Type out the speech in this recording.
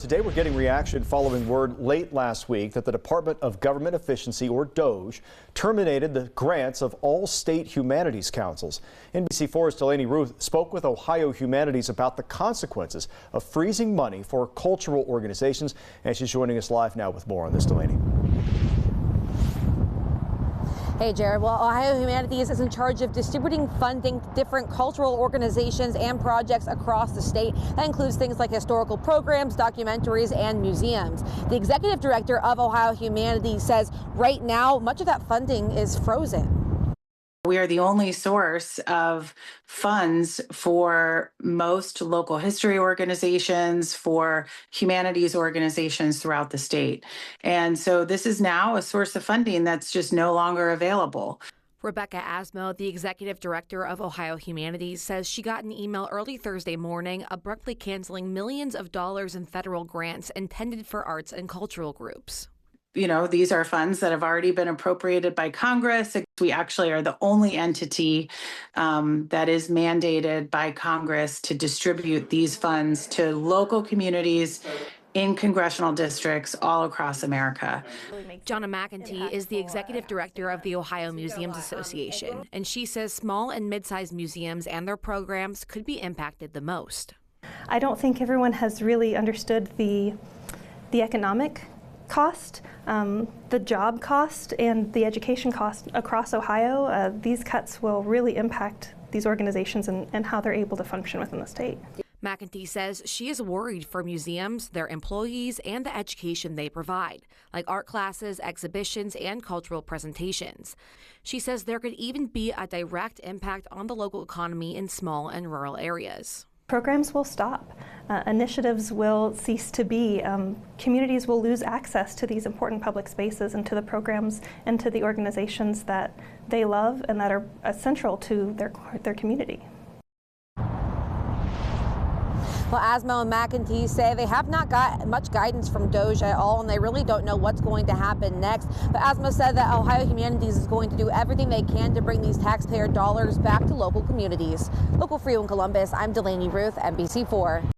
Today we're getting reaction following word late last week that the Department of Government Efficiency, or DOGE, terminated the grants of all state humanities councils. NBC4's Delaney Ruth spoke with Ohio Humanities about the consequences of freezing money for cultural organizations, and she's joining us live now with more on this. Delaney. Hey, Jared. Well, Ohio Humanities is in charge of distributing funding to different cultural organizations and projects across the state. That includes things like historical programs, documentaries, and museums. The executive director of Ohio Humanities says right now much of that funding is frozen. We are the only source of funds for most local history organizations, for humanities organizations throughout the state. And so this is now a source of funding that's just no longer available. Rebecca Asmo, the executive director of Ohio Humanities, says she got an email early Thursday morning abruptly canceling millions of dollars in federal grants intended for arts and cultural groups. You know, these are funds that have already been appropriated by Congress. We actually are the only entity that is mandated by Congress to distribute these funds to local communities in congressional districts all across America. Jonna McEntee is the executive director of the Ohio Museums Association, and she says small and mid-sized museums and their programs could be impacted the most. I don't think everyone has really understood the economic cost, the job cost, and the education cost across Ohio. These cuts will really impact these organizations and how they're able to function within the state. McEntee says she is worried for museums, their employees, and the education they provide, like art classes, exhibitions, and cultural presentations. She says there could even be a direct impact on the local economy in small and rural areas. Programs will stop. Initiatives will cease to be. Communities will lose access to these important public spaces and to the programs and to the organizations that they love and that are essential to their community. Well, Asmo and McEntee say they have not got much guidance from DOGE at all, and they really don't know what's going to happen next. But Asmo said that Ohio Humanities is going to do everything they can to bring these taxpayer dollars back to local communities. Local for you in Columbus, I'm Delaney Ruth, NBC4.